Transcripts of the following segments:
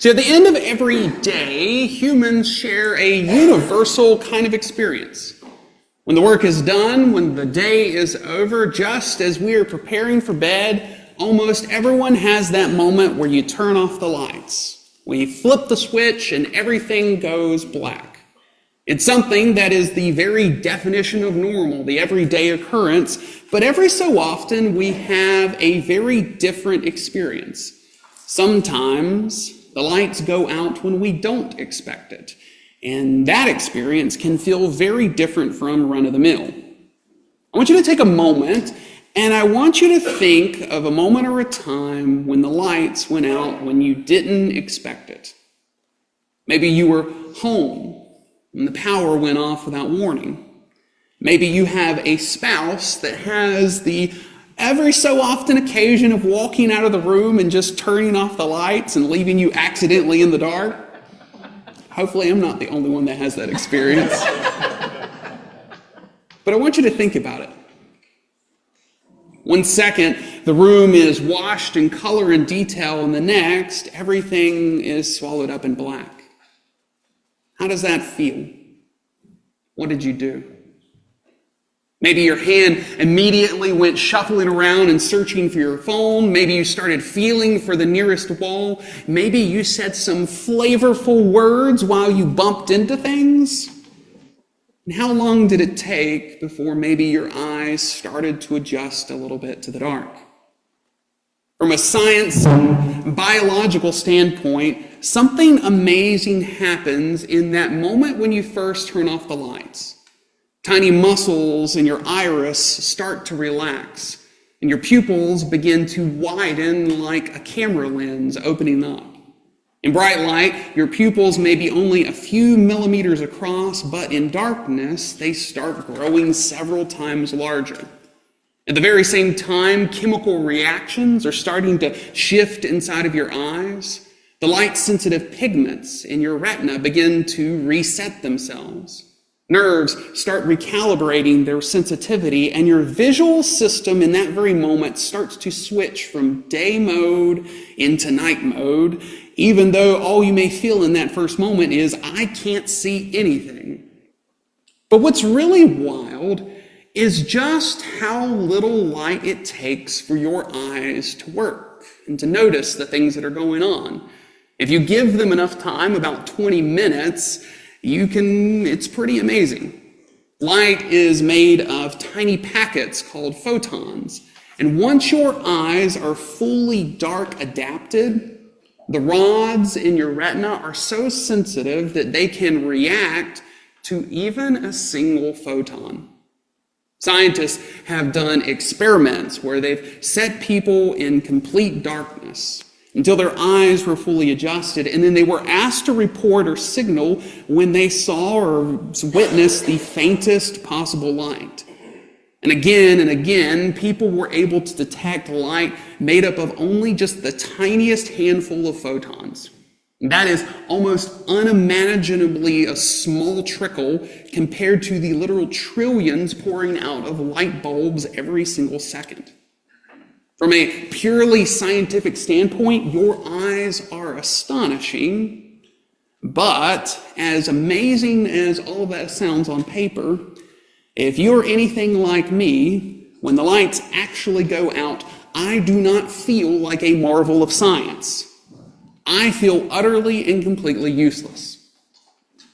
So at the end of every day, humans share a universal kind of experience. When the work is done, when the day is over, just as we are preparing for bed, almost everyone has that moment where you turn off the lights. We flip the switch and everything goes black. It's something that is the very definition of normal, the everyday occurrence, but every so often we have a very different experience. Sometimes the lights go out when we don't expect it, and that experience can feel very different from run-of-the-mill. I want you to take a moment, and I want you to think of a moment or a time when the lights went out when you didn't expect it. Maybe you were home and the power went off without warning. Maybe you have a spouse that has the every so often occasion of walking out of the room and just turning off the lights and leaving you accidentally in the dark. Hopefully I'm not the only one that has that experience. But I want you to think about it. 1 second, the room is washed in color and detail, and the next, everything is swallowed up in black. How does that feel? What did you do? Maybe your hand immediately went shuffling around and searching for your phone. Maybe you started feeling for the nearest wall. Maybe you said some flavorful words while you bumped into things. And how long did it take before maybe your eyes started to adjust a little bit to the dark? From a science and biological standpoint, something amazing happens in that moment when you first turn off the lights. Tiny muscles in your iris start to relax, and your pupils begin to widen like a camera lens opening up. In bright light, your pupils may be only a few millimeters across, but in darkness, they start growing several times larger. At the very same time, chemical reactions are starting to shift inside of your eyes. The light-sensitive pigments in your retina begin to reset themselves. Nerves start recalibrating their sensitivity, and your visual system in that very moment starts to switch from day mode into night mode, even though all you may feel in that first moment is, I can't see anything. But what's really wild is just how little light it takes for your eyes to work and to notice the things that are going on. If you give them enough time, about 20 minutes, it's pretty amazing. Light is made of tiny packets called photons. And once your eyes are fully dark adapted, the rods in your retina are so sensitive that they can react to even a single photon. Scientists have done experiments where they've set people in complete darkness until their eyes were fully adjusted, and then they were asked to report or signal when they saw or witnessed the faintest possible light. And again, people were able to detect light made up of only just the tiniest handful of photons. That is almost unimaginably a small trickle compared to the literal trillions pouring out of light bulbs every single second. From a purely scientific standpoint, your eyes are astonishing, but as amazing as all of that sounds on paper, if you're anything like me, when the lights actually go out, I do not feel like a marvel of science. I feel utterly and completely useless.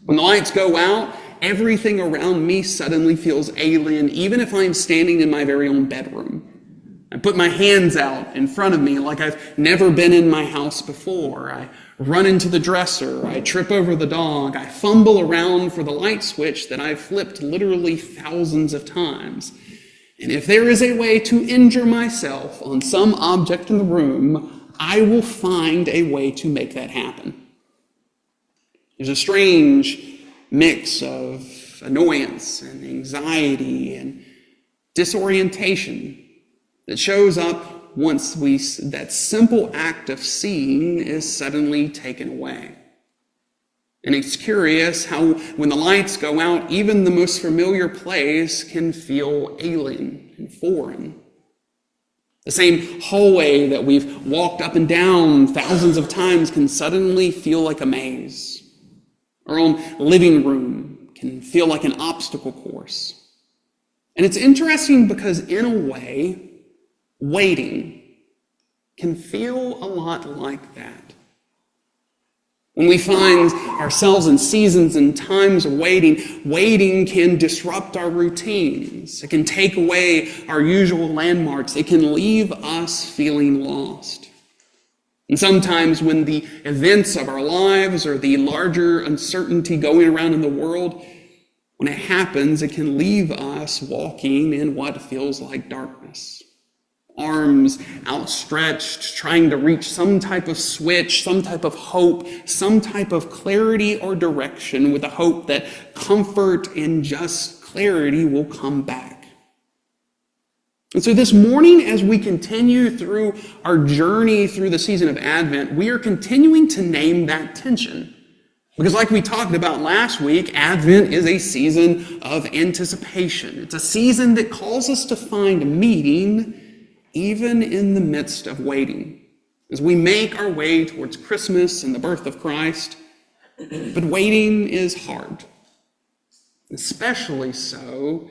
When the lights go out, everything around me suddenly feels alien, even if I'm standing in my very own bedroom. I put my hands out in front of me like I've never been in my house before. I run into the dresser. I trip over the dog. I fumble around for the light switch that I've flipped literally thousands of times. And if there is a way to injure myself on some object in the room, I will find a way to make that happen. There's a strange mix of annoyance and anxiety and disorientation that shows up once that simple act of seeing is suddenly taken away. And it's curious how when the lights go out, even the most familiar place can feel alien and foreign. The same hallway that we've walked up and down thousands of times can suddenly feel like a maze. Our own living room can feel like an obstacle course. And it's interesting because, in a way, waiting can feel a lot like that. When we find ourselves in seasons and times of waiting can disrupt our routines. It can take away our usual landmarks. It can leave us feeling lost. And sometimes when the events of our lives or the larger uncertainty going around in the world, when it happens, it can leave us walking in what feels like darkness. Arms outstretched, trying to reach some type of switch, some type of hope, some type of clarity or direction, with the hope that comfort and just clarity will come back. And so this morning, as we continue through our journey through the season of Advent, we are continuing to name that tension. Because like we talked about last week, Advent is a season of anticipation. It's a season that calls us to find meaning even in the midst of waiting, as we make our way towards Christmas and the birth of Christ. But waiting is hard, especially so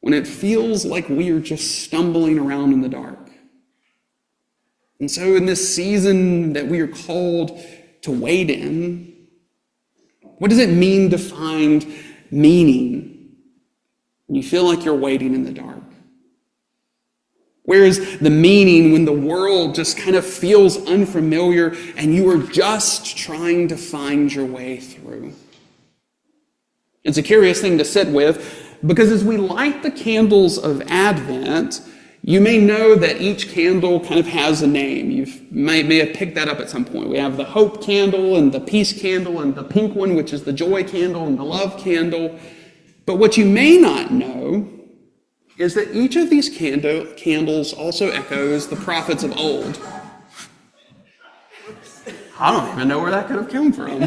when it feels like we are just stumbling around in the dark. And so in this season that we are called to wait in, what does it mean to find meaning when you feel like you're waiting in the dark? Where is the meaning when the world just kind of feels unfamiliar and you are just trying to find your way through? It's a curious thing to sit with, because as we light the candles of Advent, you may know that each candle kind of has a name. You may have picked that up at some point. We have the hope candle and the peace candle and the pink one, which is the joy candle, and the love candle. But what you may not know is that each of these candles also echoes the prophets of old. I don't even know where that could have come from.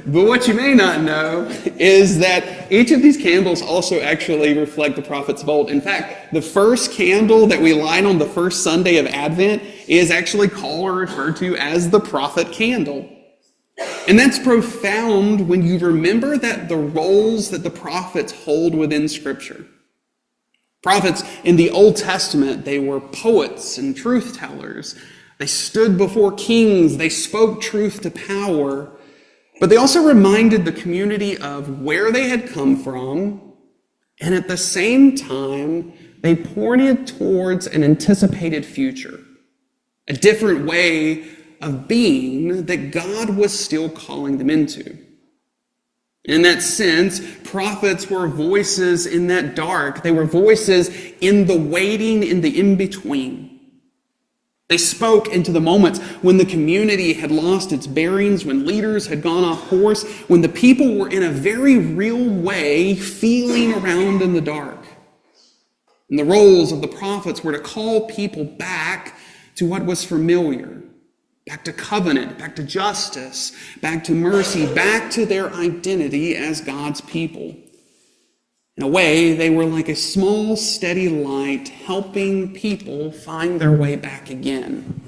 But what you may not know is that each of these candles also actually reflect the prophets of old. In fact, the first candle that we light on the first Sunday of Advent is actually called or referred to as the prophet candle. And that's profound when you remember that the roles that the prophets hold within Scripture. Prophets in the Old Testament, they were poets and truth tellers. They stood before kings. They spoke truth to power. But they also reminded the community of where they had come from. And at the same time, they pointed towards an anticipated future, a different way of being that God was still calling them into. In that sense, prophets were voices in that dark. They were voices in the waiting, in the in-between. They spoke into the moments when the community had lost its bearings, when leaders had gone off course, when the people were in a very real way feeling around in the dark. And the roles of the prophets were to call people back to what was familiar, back to covenant, back to justice, back to mercy, back to their identity as God's people. In a way, they were like a small, steady light helping people find their way back again.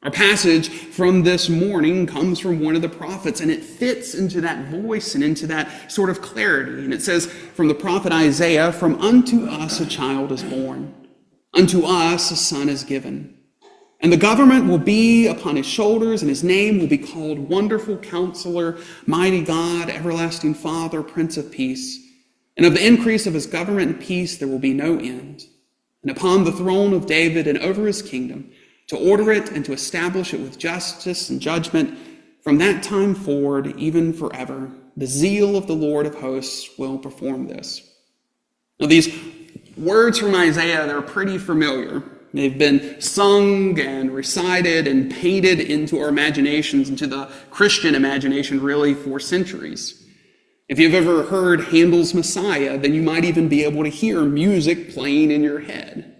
Our passage from this morning comes from one of the prophets, and it fits into that voice and into that sort of clarity. And it says from the prophet Isaiah, "From unto us a child is born, unto us a son is given. And the government will be upon his shoulders, and his name will be called Wonderful Counselor, Mighty God, Everlasting Father, Prince of Peace. And of the increase of his government and peace there will be no end. And upon the throne of David and over his kingdom, to order it and to establish it with justice and judgment from that time forward, even forever. The zeal of the Lord of hosts will perform this." Now these words from Isaiah, they're pretty familiar. They've been sung and recited and painted into our imaginations, into the Christian imagination, really, for centuries. If you've ever heard Handel's Messiah, then you might even be able to hear music playing in your head.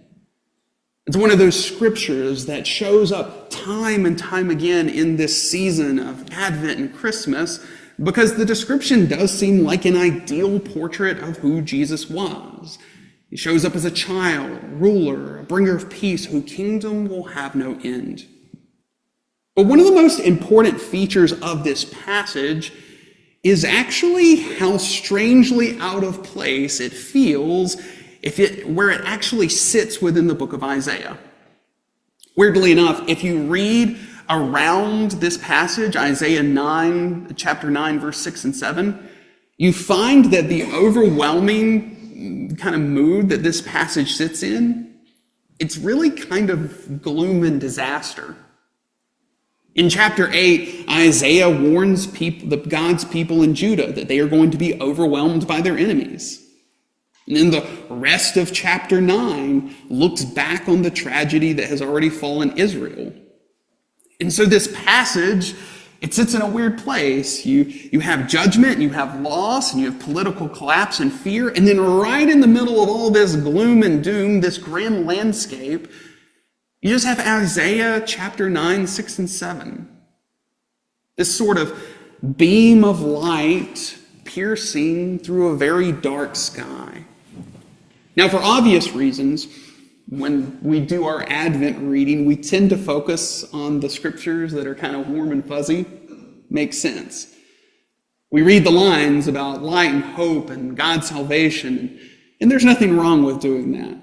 It's one of those scriptures that shows up time and time again in this season of Advent and Christmas, because the description does seem like an ideal portrait of who Jesus was. He shows up as a child, a ruler, a bringer of peace, whose kingdom will have no end. But one of the most important features of this passage is actually how strangely out of place it feels where it actually sits within the book of Isaiah. Weirdly enough, if you read around this passage, Isaiah 9, chapter 9, verse 6 and 7, you find that the overwhelming kind of mood that this passage sits in, it's really kind of gloom and disaster. In chapter 8, Isaiah warns God's people in Judah that they are going to be overwhelmed by their enemies. And then the rest of chapter 9 looks back on the tragedy that has already fallen Israel. And so this passage, it sits in a weird place. You have judgment, you have loss, and you have political collapse and fear. And then right in the middle of all this gloom and doom, this grim landscape, you just have Isaiah chapter 9, 6, and 7. This sort of beam of light piercing through a very dark sky. Now, for obvious reasons, when we do our Advent reading, we tend to focus on the scriptures that are kind of warm and fuzzy. Makes sense. We read the lines about light and hope and God's salvation, and there's nothing wrong with doing that.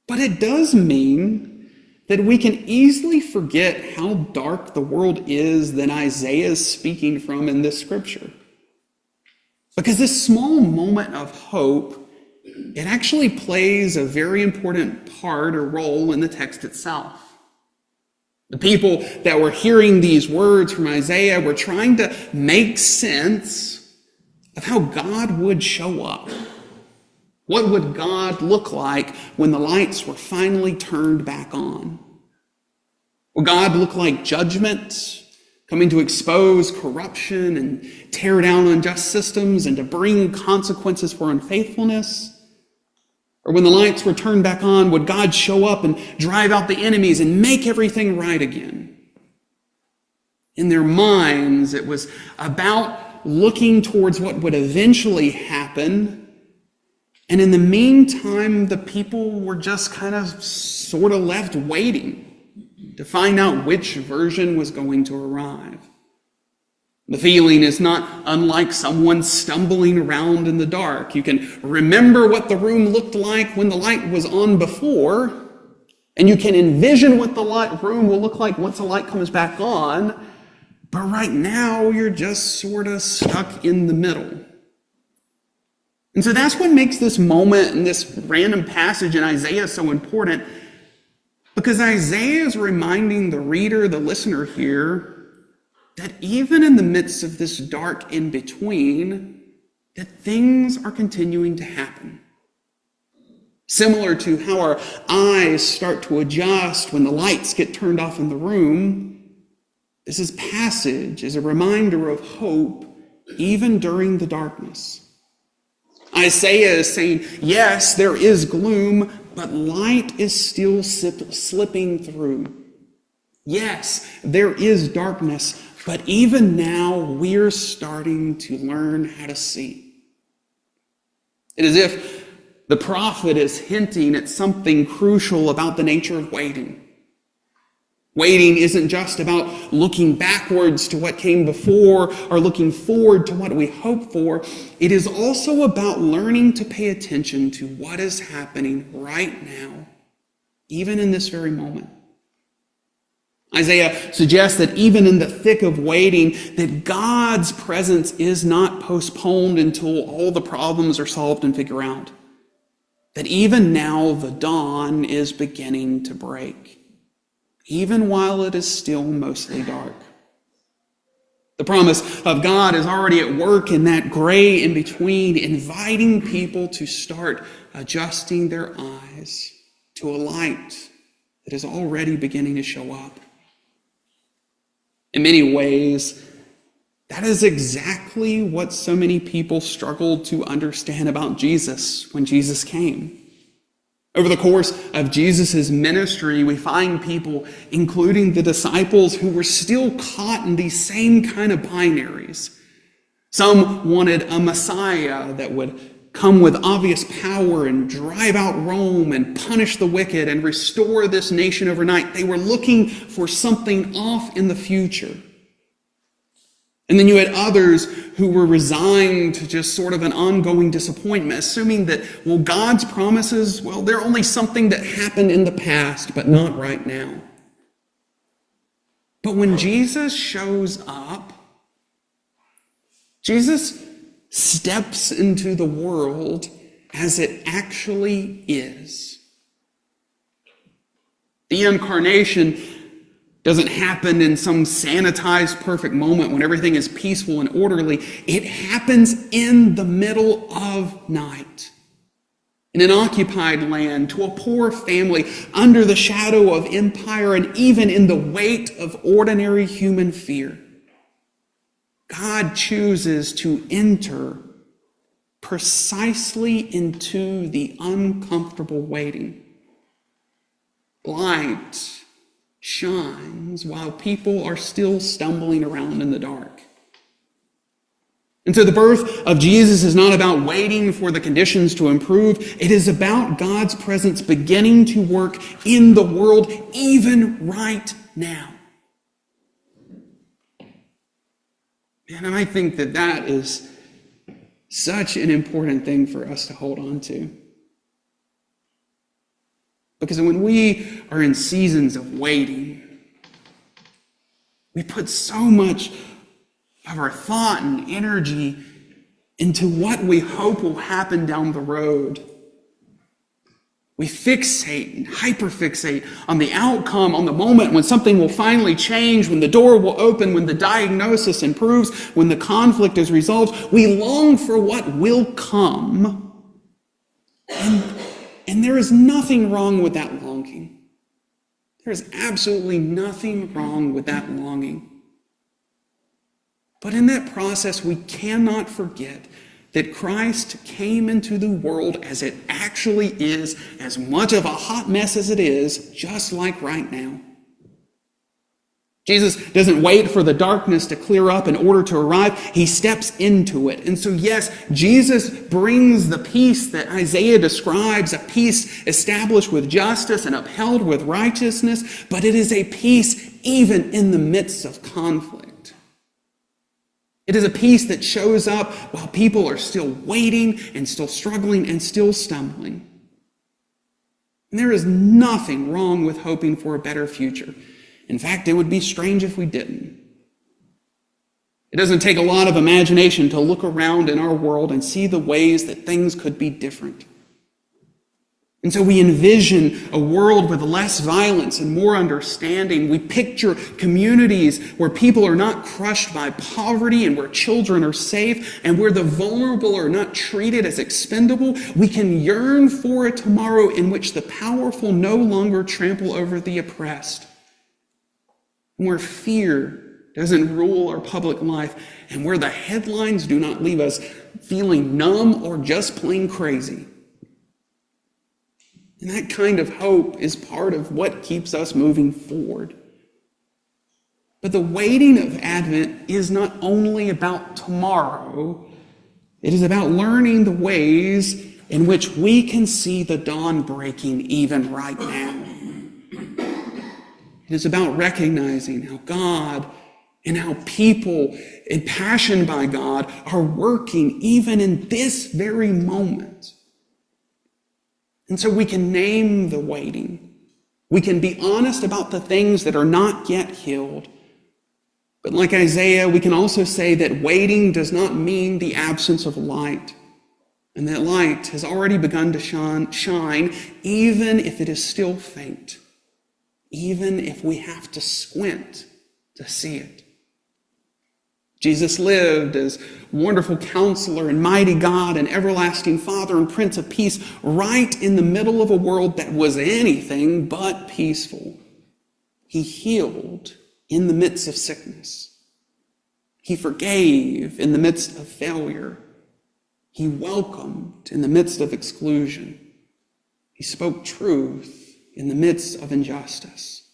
But it does mean that we can easily forget how dark the world is that Isaiah is speaking from in this scripture. Because this small moment of hope, it actually plays a very important part or role in the text itself. The people that were hearing these words from Isaiah were trying to make sense of how God would show up. What would God look like when the lights were finally turned back on? Would God look like judgment, coming to expose corruption and tear down unjust systems and to bring consequences for unfaithfulness? Or when the lights were turned back on, would God show up and drive out the enemies and make everything right again? In their minds, it was about looking towards what would eventually happen. And in the meantime, the people were just kind of sort of left waiting to find out which version was going to arrive. The feeling is not unlike someone stumbling around in the dark. You can remember what the room looked like when the light was on before, and you can envision what the room will look like once the light comes back on, but right now you're just sort of stuck in the middle. And so that's what makes this moment and this random passage in Isaiah so important, because Isaiah is reminding the reader, the listener here, that even in the midst of this dark in-between, that things are continuing to happen. Similar to how our eyes start to adjust when the lights get turned off in the room, this passage is a reminder of hope even during the darkness. Isaiah is saying, yes, there is gloom, but light is still slipping through. Yes, there is darkness, but even now we're starting to learn how to see. It is as if the prophet is hinting at something crucial about the nature of waiting. Waiting isn't just about looking backwards to what came before or looking forward to what we hope for. It is also about learning to pay attention to what is happening right now, even in this very moment. Isaiah suggests that even in the thick of waiting, that God's presence is not postponed until all the problems are solved and figured out. That even now the dawn is beginning to break, even while it is still mostly dark. The promise of God is already at work in that gray in between, inviting people to start adjusting their eyes to a light that is already beginning to show up. In many ways, that is exactly what so many people struggled to understand about Jesus when Jesus came. Over the course of Jesus' ministry, we find people, including the disciples, who were still caught in these same kind of binaries. Some wanted a Messiah that would come with obvious power and drive out Rome and punish the wicked and restore this nation overnight. They were looking for something off in the future. And then you had others who were resigned to just sort of an ongoing disappointment, assuming that, well, God's promises, well, they're only something that happened in the past, but not right now. But when Jesus shows up, Jesus steps into the world as it actually is. The incarnation doesn't happen in some sanitized, perfect moment when everything is peaceful and orderly. It happens in the middle of night, in an occupied land, to a poor family, under the shadow of empire, and even in the weight of ordinary human fear. God chooses to enter precisely into the uncomfortable waiting. Light shines while people are still stumbling around in the dark. And so the birth of Jesus is not about waiting for the conditions to improve. It is about God's presence beginning to work in the world even right now. And I think that that is such an important thing for us to hold on to. Because when we are in seasons of waiting, we put so much of our thought and energy into what we hope will happen down the road. We fixate and hyperfixate on the outcome, on the moment when something will finally change, when the door will open, when the diagnosis improves, when the conflict is resolved. We long for what will come. And there is nothing wrong with that longing. There is absolutely nothing wrong with that longing. But in that process, we cannot forget that Christ came into the world as it actually is, as much of a hot mess as it is, just like right now. Jesus doesn't wait for the darkness to clear up in order to arrive. He steps into it. And so, yes, Jesus brings the peace that Isaiah describes, a peace established with justice and upheld with righteousness, but it is a peace even in the midst of conflict. It is a peace that shows up while people are still waiting and still struggling and still stumbling. And there is nothing wrong with hoping for a better future. In fact, it would be strange if we didn't. It doesn't take a lot of imagination to look around in our world and see the ways that things could be different. And so we envision a world with less violence and more understanding. We picture communities where people are not crushed by poverty and where children are safe and where the vulnerable are not treated as expendable. We can yearn for a tomorrow in which the powerful no longer trample over the oppressed, where fear doesn't rule our public life, and where the headlines do not leave us feeling numb or just plain crazy. And that kind of hope is part of what keeps us moving forward. But the waiting of Advent is not only about tomorrow, it is about learning the ways in which we can see the dawn breaking even right now. It is about recognizing how God and how people impassioned by God are working even in this very moment. And so we can name the waiting. We can be honest about the things that are not yet healed. But like Isaiah, we can also say that waiting does not mean the absence of light, and that light has already begun to shine, even if it is still faint, even if we have to squint to see it. Jesus lived as wonderful counselor and mighty God and everlasting Father and Prince of Peace right in the middle of a world that was anything but peaceful. He healed in the midst of sickness. He forgave in the midst of failure. He welcomed in the midst of exclusion. He spoke truth in the midst of injustice.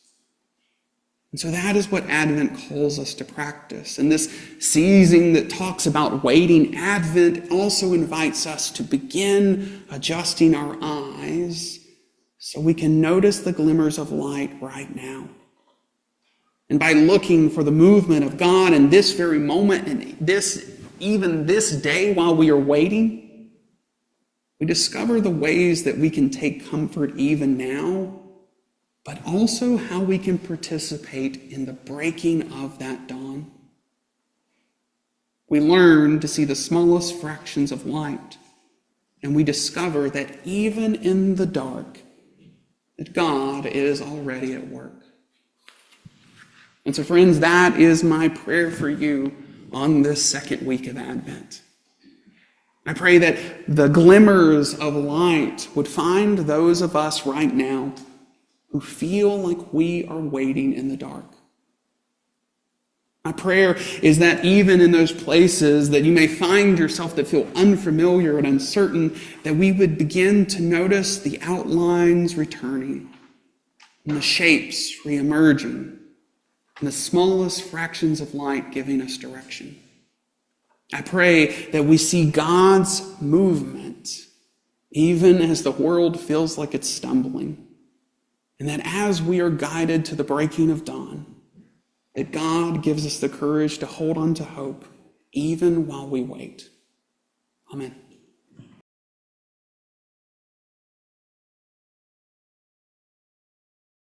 And so that is what Advent calls us to practice. And this season that talks about waiting, Advent also invites us to begin adjusting our eyes so we can notice the glimmers of light right now. And by looking for the movement of God in this very moment and even this day while we are waiting, we discover the ways that we can take comfort even now, but also how we can participate in the breaking of that dawn. We learn to see the smallest fractions of light, and we discover that even in the dark, that God is already at work. And so, friends, that is my prayer for you on this second week of Advent. I pray that the glimmers of light would find those of us right now who feel like we are waiting in the dark. My prayer is that even in those places that you may find yourself that feel unfamiliar and uncertain, that we would begin to notice the outlines returning and the shapes reemerging and the smallest fractions of light giving us direction. I pray that we see God's movement even as the world feels like it's stumbling, and that as we are guided to the breaking of dawn, that God gives us the courage to hold on to hope even while we wait. Amen.